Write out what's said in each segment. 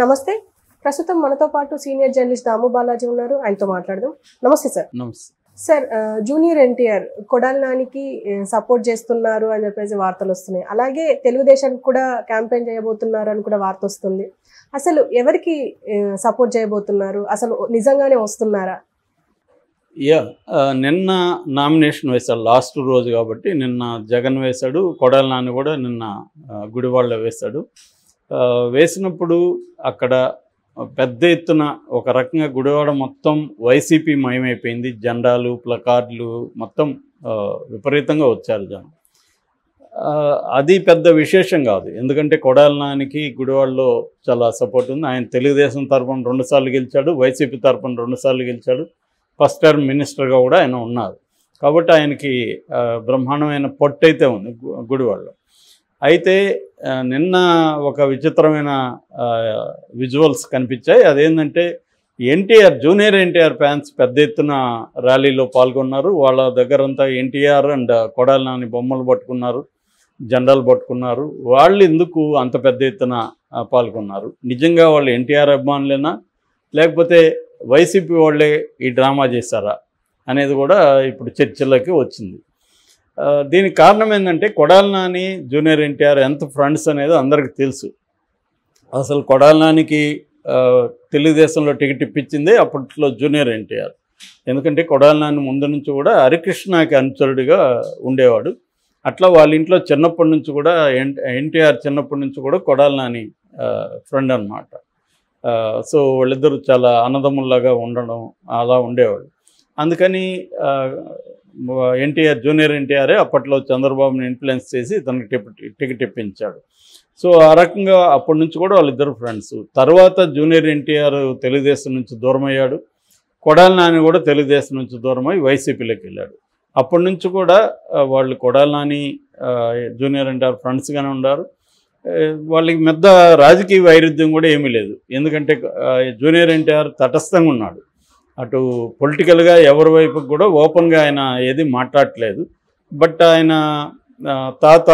నమస్తే. ప్రస్తుతం మనతో పాటు సీనియర్ జర్నలిస్ట్ దాము బాలాజీ ఉన్నారు. ఆయనతో మాట్లాడదాం. నమస్తే సార్. నమస్తే సార్, జూనియర్ ఎన్టీఆర్ కొడాలి నానికి సపోర్ట్ చేస్తున్నారు అని చెప్పేసి వార్తలు వస్తున్నాయి. అలాగే తెలుగుదేశానికి కూడా క్యాంపెయిన్ చేయబోతున్నారు అని కూడా వార్త వస్తుంది. అసలు ఎవరికి సపోర్ట్ చేయబోతున్నారు? అసలు నిజంగానే వస్తున్నారా? నిన్న నామినేషన్ వేశాడు, లాస్ట్ రోజు కాబట్టి. నిన్న జగన్ వేశాడు, కొడాలి నాని కూడా నిన్న గుడివాడలో వేశాడు. వేసినప్పుడు అక్కడ పెద్ద ఎత్తున ఒక రకంగా గుడివాడ మొత్తం వైసీపీ మయమైపోయింది. జెండాలు, ప్లకార్డులు మొత్తం విపరీతంగా వచ్చారు జనం. అది పెద్ద విశేషం కాదు, ఎందుకంటే కొడాలి నానికి గుడివాడలో చాలా సపోర్ట్ ఉంది. ఆయన తెలుగుదేశం తరఫున 2 సార్లు గెలిచాడు, వైసీపీ తరఫున 2 సార్లు గెలిచాడు. ఫస్ట్ టర్మ్ మినిస్టర్గా కూడా ఆయన ఉన్నారు. కాబట్టి ఆయనకి బ్రహ్మాండమైన పొట్టు అయితే ఉంది గుడివాడలో. అయితే నిన్న ఒక విచిత్రమైన విజువల్స్ కనిపించాయి. అదేంటంటే జూనియర్ ఎన్టీఆర్ ఫ్యాన్స్ పెద్ద ఎత్తున ర్యాలీలో పాల్గొన్నారు. వాళ్ళ దగ్గరంతా ఎన్టీఆర్ అండ్ కొడాలి నాని బొమ్మలు పట్టుకున్నారు, జెండాలు పట్టుకున్నారు. వాళ్ళు ఎందుకు అంత పెద్ద ఎత్తున పాల్గొన్నారు? నిజంగా వాళ్ళు ఎన్టీఆర్ అభిమానులేనా, లేకపోతే వైసీపీ వాళ్ళే ఈ డ్రామా చేశారా అనేది కూడా ఇప్పుడు చర్చలోకి వచ్చింది. దీనికి కారణం ఏంటంటే కొడాలి నాని, జూనియర్ ఎన్టీఆర్ ఎంత ఫ్రెండ్స్ అనేది అందరికీ తెలుసు. అసలు కొడాలి నానికి తెలుగుదేశంలో టికెట్ ఇప్పించిందే అప్పట్లో జూనియర్ ఎన్టీఆర్. ఎందుకంటే కొడాలి నాని ముందు నుంచి కూడా హరికృష్ణకి అనుచరుడిగా ఉండేవాడు. అట్లా వాళ్ళ ఇంట్లో చిన్నప్పటి నుంచి కూడా ఎన్టీఆర్ చిన్నప్పటి నుంచి కూడా కొడాలి నాని ఫ్రెండ్ అన్నమాట. సో వాళ్ళిద్దరూ చాలా అన్నదమ్ముల్లాగా ఉండడం అలా ఉండేవాడు. అందుకని జూనియర్ ఎన్టీఆరే అప్పట్లో చంద్రబాబుని ఇన్ఫ్లుయెన్స్ చేసి తనకి టికెట్ ఇప్పించాడు. సో ఆ రకంగా అప్పటి నుంచి కూడా వాళ్ళిద్దరు ఫ్రెండ్స్. తర్వాత జూనియర్ ఎన్టీఆర్ తెలుగుదేశం నుంచి దూరం అయ్యాడు, కొడాలి నాని కూడా తెలుగుదేశం నుంచి దూరమై వైసీపీలోకి వెళ్ళాడు. అప్పటి నుంచి కూడా వాళ్ళు కొడాలి నాని, జూనియర్ ఎన్టీఆర్ ఫ్రెండ్స్గానే ఉన్నారు. వాళ్ళకి పెద్ద రాజకీయ వైరుధ్యం కూడా ఏమీ లేదు. ఎందుకంటే జూనియర్ ఎన్టీఆర్ తటస్థంగా ఉన్నాడు. అటు పొలిటికల్గా ఎవరి వైపు కూడా ఓపెన్గా ఆయన ఏది మాట్లాడట్లేదు. బట్ ఆయన తాత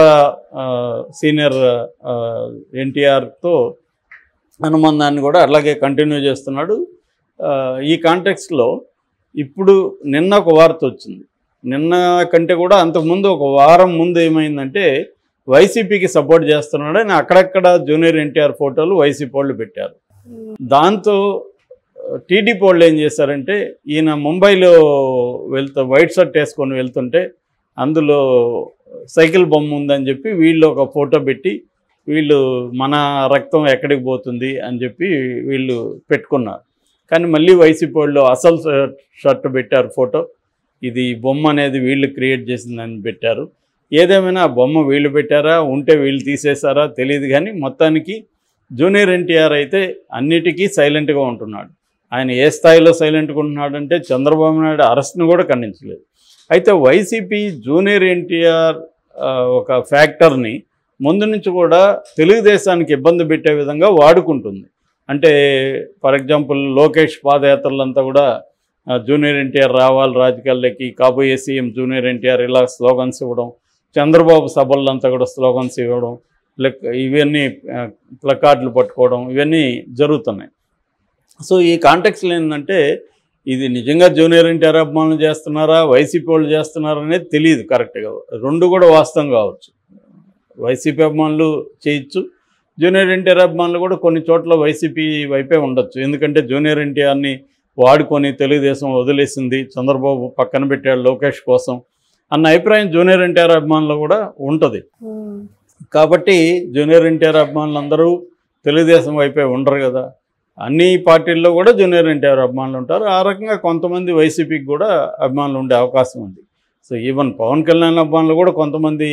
సీనియర్ ఎన్టీఆర్తో అనుబంధాన్ని కూడా అలాగే కంటిన్యూ చేస్తున్నాడు. ఈ కాంటెక్స్ట్లో ఇప్పుడు నిన్న ఒక వార్త వచ్చింది. నిన్న కంటే కూడా అంతకుముందు ఒక వారం ముందు ఏమైందంటే వైసీపీకి సపోర్ట్ చేస్తున్నాడు అని అక్కడక్కడ జూనియర్ ఎన్టీఆర్ ఫోటోలు వైసీపీ వాళ్ళు పెట్టారు. దాంతో టీడీపీ వాళ్ళు ఏం చేశారంటే, ఈయన ముంబైలో వైట్ షర్ట్ వేసుకొని వెళ్తుంటే అందులో సైకిల్ బొమ్మ ఉందని చెప్పి వీళ్ళు ఒక ఫోటో పెట్టి, వీళ్ళు మన రక్తం ఎక్కడికి పోతుంది అని చెప్పి వీళ్ళు పెట్టుకున్నారు. కానీ మళ్ళీ వైసీపీ వాళ్ళు అసలు షర్ట్ పెట్టారు ఫోటో. ఇది బొమ్మ అనేది వీళ్ళు క్రియేట్ చేసిందని పెట్టారు. ఏదేమైనా ఆ బొమ్మ వీళ్ళు పెట్టారా, ఉంటే వీళ్ళు తీసేశారా తెలియదు. కానీ మొత్తానికి జూనియర్ ఎన్టీఆర్ అయితే అన్నిటికీ సైలెంట్గా ఉంటున్నాడు. ఆయన ఏ స్థాయిలో సైలెంట్గా ఉంటున్నాడంటే చంద్రబాబు నాయుడు అరెస్ట్ను కూడా ఖండించలేదు. అయితే వైసీపీ జూనియర్ ఎన్టీఆర్ ఒక ఫ్యాక్టర్ని ముందు నుంచి కూడా తెలుగుదేశానికి ఇబ్బంది పెట్టే విధంగా వాడుకుంటుంది. అంటే ఫర్ ఎగ్జాంపుల్ లోకేష్ పాదయాత్రలంతా కూడా జూనియర్ ఎన్టీఆర్ రావాలి రాజకీయాల్లోకి, కాబోయే సీఎం జూనియర్ ఎన్టీఆర్ ఇలా స్లోగన్స్ ఇవ్వడం, చంద్రబాబు సభలంతా కూడా స్లోగన్స్ ఇవ్వడం, ఇవన్నీ ప్లకార్డులు పట్టుకోవడం, ఇవన్నీ జరుగుతున్నాయి. సో ఈ కాంటెక్స్లో ఏంటంటే ఇది నిజంగా జూనియర్ ఎన్టీఆర్ అభిమానులు చేస్తున్నారా, వైసీపీ వాళ్ళు చేస్తున్నారా అనేది తెలియదు కరెక్ట్గా. రెండు కూడా వాస్తవం కావచ్చు. వైసీపీ అభిమానులు చేయొచ్చు, జూనియర్ ఎన్టీఆర్ అభిమానులు కూడా కొన్ని చోట్ల వైసీపీ వైపే ఉండొచ్చు. ఎందుకంటే జూనియర్ ఎన్టీఆర్ని వాడుకొని తెలుగుదేశం వదిలేసింది, చంద్రబాబు పక్కన పెట్టాడు లోకేష్ కోసం అన్న అభిప్రాయం జూనియర్ ఎన్టీఆర్ అభిమానులు కూడా ఉంటుంది. కాబట్టి జూనియర్ ఎన్టీఆర్ అభిమానులు అందరూ తెలుగుదేశం వైపే ఉండరు కదా. అన్ని పార్టీల్లో కూడా జూనియర్ ఎన్టీఆర్ అభిమానులు ఉంటారు. ఆ రకంగా కొంతమంది వైసీపీకి కూడా అభిమానులు ఉండే అవకాశం ఉంది. సో ఈవెన్ పవన్ కళ్యాణ్ అభిమానులు కూడా కొంతమంది,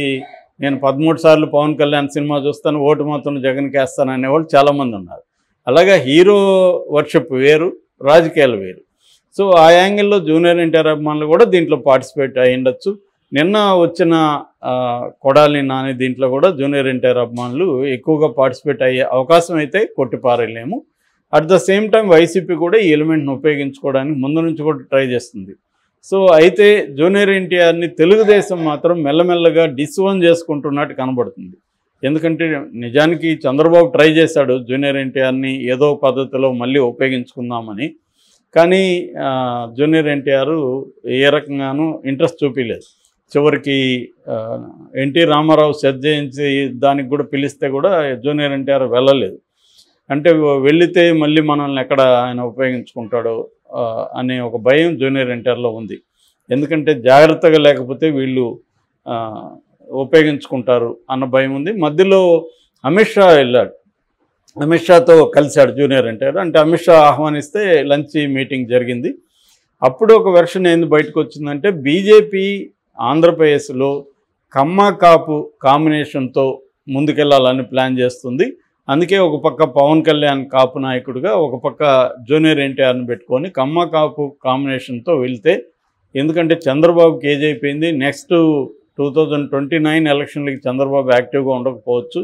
నేను 13 సార్లు పవన్ కళ్యాణ్ సినిమా చూస్తాను, ఓటు మాత్రం జగన్కి వేస్తాను అనేవాళ్ళు చాలామంది ఉన్నారు. అలాగే హీరో వర్షిప్ వేరు, రాజకీయాలు వేరు. సో ఆ యాంగిల్లో జూనియర్ ఎన్టీఆర్ అభిమానులు కూడా దీంట్లో పార్టిసిపేట్ అయ్యి ఉండొచ్చు. నిన్న వచ్చిన కొడాలి నాని దీంట్లో కూడా జూనియర్ ఎన్టీఆర్ అభిమానులు ఎక్కువగా పార్టిసిపేట్ అయ్యే అవకాశం అయితే కొట్టిపారేయలేము. At the same time YCP కూడా ఈ ఎలిమెంట్ను ఉపయోగించుకోవడానికి ముందు నుంచి కూడా ట్రై చేస్తుంది. సో అయితే జూనియర్ ఎన్టీఆర్ని తెలుగుదేశం మాత్రం మెల్లమెల్లగా డిస్ఓన్ చేసుకుంటున్నట్టు కనబడుతుంది. ఎందుకంటే నిజానికి చంద్రబాబు ట్రై చేశాడు జూనియర్ ఎన్టీఆర్ని ఏదో పద్ధతిలో మళ్ళీ ఉపయోగించుకుందామని. కానీ జూనియర్ ఎన్టీఆర్ ఏ రకంగానూ ఇంట్రెస్ట్ చూపించలేదు. చివరికి ఎన్టీ రామారావు సెట్ చేయించి దానికి కూడా పిలిస్తే కూడా జూనియర్ ఎన్టీఆర్ వెళ్ళలేదు. అంటే వెళితే మళ్ళీ మనల్ని ఎక్కడ ఆయన ఉపయోగించుకుంటాడో అనే ఒక భయం జూనియర్ ఎన్టీఆర్లో ఉంది. ఎందుకంటే జాగ్రత్తగా లేకపోతే వీళ్ళు ఉపయోగించుకుంటారు అన్న భయం ఉంది. మధ్యలో అమిత్ షా వెళ్ళాడు, అమిత్ షాతో కలిశాడు జూనియర్ ఎన్టీఆర్. అంటే అమిత్ షా ఆహ్వానిస్తే లంచ్ మీటింగ్ జరిగింది. అప్పుడు ఒక వెర్షన్ ఏంది బయటకు వచ్చిందంటే బీజేపీ ఆంధ్రప్రదేశ్లో కమ్మ కాపు కాంబినేషన్తో ముందుకెళ్లాలని ప్లాన్ చేస్తుంది. అందుకే ఒక పక్క పవన్ కళ్యాణ్ కాపు నాయకుడిగా, ఒక పక్క జూనియర్ ఎన్టీఆర్ని పెట్టుకొని కమ్మ కాపు కాంబినేషన్తో వెళ్తే, ఎందుకంటే చంద్రబాబుకి ఏజ్ అయిపోయింది, నెక్స్ట్ 2029 ఎలక్షన్లకి చంద్రబాబు యాక్టివ్గా ఉండకపోవచ్చు.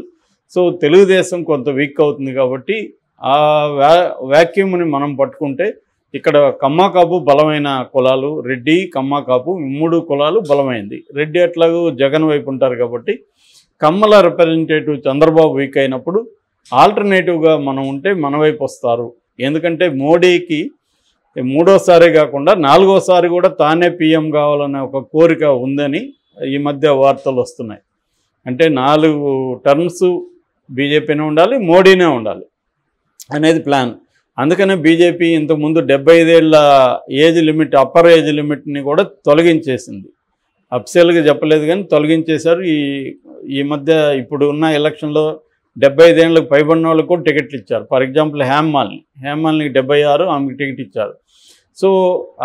సో తెలుగుదేశం కొంత వీక్ అవుతుంది కాబట్టి ఆ వ్యాక్యూమ్ని మనం పట్టుకుంటే ఇక్కడ కమ్మ కాపు బలమైన కులాలు, రెడ్డి కమ్మ కాపు 3 కులాలు బలమైంది. రెడ్డి అట్లాగూ జగన్ వైపు ఉంటారు కాబట్టి కమ్మల రిప్రజెంటేటివ్ చంద్రబాబు వీక్ అయినప్పుడు ఆల్టర్నేటివ్గా మనం ఉంటే మన వైపు వస్తారు. ఎందుకంటే మోడీకి 3వసారి కాకుండా 4వసారి కూడా తానే పీఎం కావాలనే ఒక కోరిక ఉందని ఈ మధ్య వార్తలు వస్తున్నాయి. అంటే 4 టర్మ్స్ బీజేపీనే ఉండాలి, మోడీనే ఉండాలి అనేది ప్లాన్. అందుకనే బీజేపీ ఇంతకుముందు 75 ఏళ్ల ఏజ్ లిమిట్, అప్పర్ ఏజ్ లిమిట్ని కూడా తొలగించేసింది. అఫిషియల్గా చెప్పలేదు కానీ తొలగించేశారు. ఈ మధ్య ఇప్పుడు ఉన్న ఎలక్షన్లో 75 ఏళ్ళకు పైబడిన వాళ్ళకు కూడా టికెట్లు ఇచ్చారు. ఫర్ ఎగ్జాంపుల్ హేమాల్నికి 76, ఆమెకి టికెట్ ఇచ్చారు. సో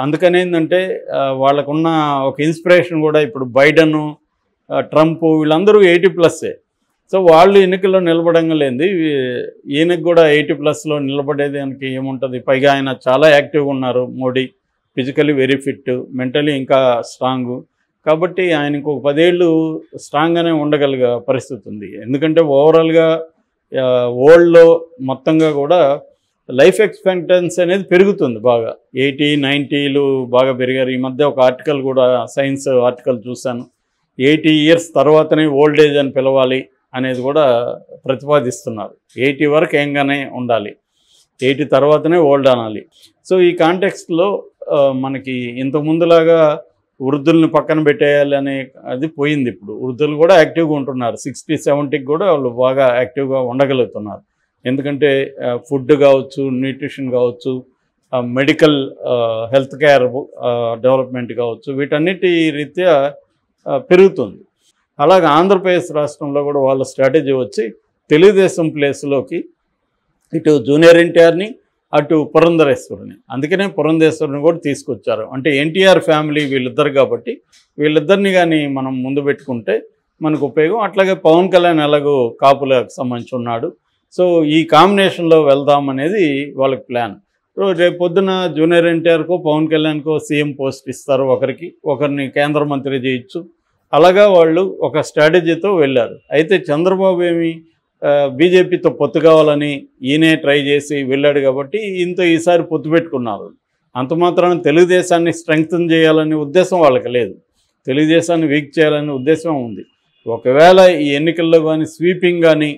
అందుకని ఏంటంటే వాళ్ళకున్న ఒక ఇన్స్పిరేషన్ కూడా ఇప్పుడు బైడెన్, ట్రంప్ వీళ్ళందరూ 80+. సో వాళ్ళు ఎన్నికల్లో నిలబడంగా లేనిది ఈయనకు కూడా 80+లో నిలబడేదానికి ఏముంటుంది. పైగా ఆయన చాలా యాక్టివ్గా ఉన్నారు. Modi physically very fit, mentally ఇంకా స్ట్రాంగు. కాబట్టి ఆయనకు ఒక 10 ఏళ్ళు స్ట్రాంగ్గానే ఉండగలిగే పరిస్థితి ఉంది. ఎందుకంటే ఓవరాల్గా వరల్డ్లో మొత్తంగా కూడా లైఫ్ ఎక్స్పెక్టెన్సీ అనేది పెరుగుతుంది బాగా. 80, 90లు బాగా పెరిగారు. ఈ మధ్య ఒక ఆర్టికల్ కూడా, సైన్స్ ఆర్టికల్ చూశాను, 80 ఇయర్స్ తర్వాతనే ఓల్డ్ ఏజ్ అని పిలవాలి అనేది కూడా ప్రతిపాదిస్తున్నారు. 80 వరకు ఏంగానే ఉండాలి, 80 తర్వాతనే ఓల్డ్ అనాలి. సో ఈ కాంటెక్స్ట్లో మనకి ఇంతకుముందులాగా వృద్ధుల్ని పక్కన పెట్టేయాలి అనే అది పోయింది. ఇప్పుడు వృద్ధులు కూడా యాక్టివ్గా ఉంటున్నారు. 60, 70కి కూడా వాళ్ళు బాగా యాక్టివ్గా ఉండగలుగుతున్నారు. ఎందుకంటే ఫుడ్ కావచ్చు, న్యూట్రిషన్ కావచ్చు, మెడికల్ హెల్త్ కేర్ డెవలప్మెంట్ కావచ్చు, వీటన్నిటి రీత్యా పెరుగుతుంది. అలాగే ఆంధ్రప్రదేశ్ రాష్ట్రంలో కూడా వాళ్ళ స్ట్రాటజీ వచ్చి తెలుగుదేశం ప్లేస్లోకి ఇటు జూనియర్ ఎన్టీఆర్ని, అటు పురంధరేశ్వరిని. అందుకనే పురంధరేశ్వరిని కూడా తీసుకొచ్చారు. అంటే ఎన్టీఆర్ ఫ్యామిలీ వీళ్ళిద్దరు కాబట్టి వీళ్ళిద్దరిని కానీ మనం ముందు పెట్టుకుంటే మనకు ఉపయోగం. అట్లాగే పవన్ కళ్యాణ్ ఎలాగో కాపులకు సంబంధించి ఉన్నాడు. సో ఈ కాంబినేషన్లో వెళ్దామనేది వాళ్ళకి ప్లాన్. రేపు పొద్దున జూనియర్ ఎన్టీఆర్కో పవన్ కళ్యాణ్కో సీఎం పోస్ట్ ఇస్తారు, ఒకరిని కేంద్ర మంత్రి చేయొచ్చు. అలాగా వాళ్ళు ఒక స్ట్రాటజీతో వెళ్ళారు. అయితే చంద్రబాబు ఏమి బీజేపీతో పొత్తు కావాలని ఈయనే ట్రై చేసి వెళ్ళాడు కాబట్టి ఈసారి పొత్తు పెట్టుకున్నారు. అంత మాత్రాన తెలుగుదేశాన్ని స్ట్రెంగ్తన్ చేయాలనే ఉద్దేశం వాళ్ళకి లేదు, తెలుగుదేశాన్ని వీక్ చేయాలనే ఉద్దేశం ఉంది. ఒకవేళ ఈ ఎన్నికల్లో కానీ స్వీపింగ్ కానీ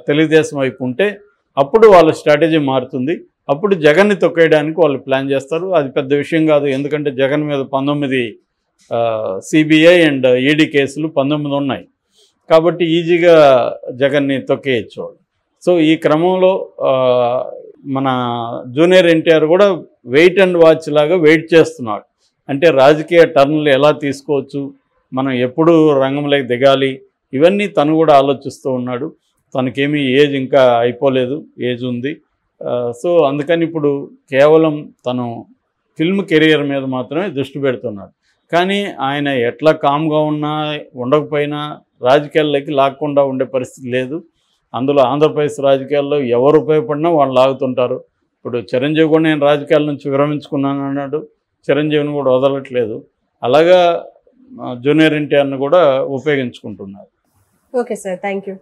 తెలుగుదేశం వైపు ఉంటే అప్పుడు వాళ్ళ స్ట్రాటజీ మారుతుంది. అప్పుడు జగన్ని తొక్కేయడానికి వాళ్ళు ప్లాన్ చేస్తారు. అది పెద్ద విషయం కాదు, ఎందుకంటే జగన్ మీద 19 సిబిఐ అండ్ ఈడీ కేసులు 19 ఉన్నాయి కాబట్టి ఈజీగా జగన్ని తొక్కేయచ్చు వాళ్ళు. సో ఈ క్రమంలో మన జూనియర్ ఎన్టీఆర్ కూడా వెయిట్ అండ్ వాచ్ లాగా వెయిట్ చేస్తున్నాడు. అంటే రాజకీయ టర్న్లు ఎలా తీసుకోవచ్చు, మనం ఎప్పుడు రంగంలోకి దిగాలి, ఇవన్నీ తను కూడా ఆలోచిస్తూ ఉన్నాడు. తనకేమీ ఏజ్ ఇంకా అయిపోలేదు, ఏజ్ ఉంది. సో అందుకని ఇప్పుడు కేవలం తను ఫిల్మ్ కెరియర్ మీద మాత్రమే దృష్టి పెడుతున్నాడు. కానీ ఆయన ఎట్లా కామ్గా ఉన్నా ఉండకపోయినా రాజకీయాల్లోకి లాక్కుండా ఉండే పరిస్థితి లేదు. అందులో ఆంధ్రప్రదేశ్ రాజకీయాల్లో ఎవరు ఉపయోగపడినా వాళ్ళు లాగుతుంటారు. ఇప్పుడు చిరంజీవి కూడా నేను రాజకీయాల నుంచి విరమించుకున్నాను అన్నాడు, చిరంజీవిని కూడా వదలట్లేదు. అలాగా జూనియర్ ఎన్టీఆర్ని కూడా ఉపయోగించుకుంటున్నారు. Okay sir, thank you.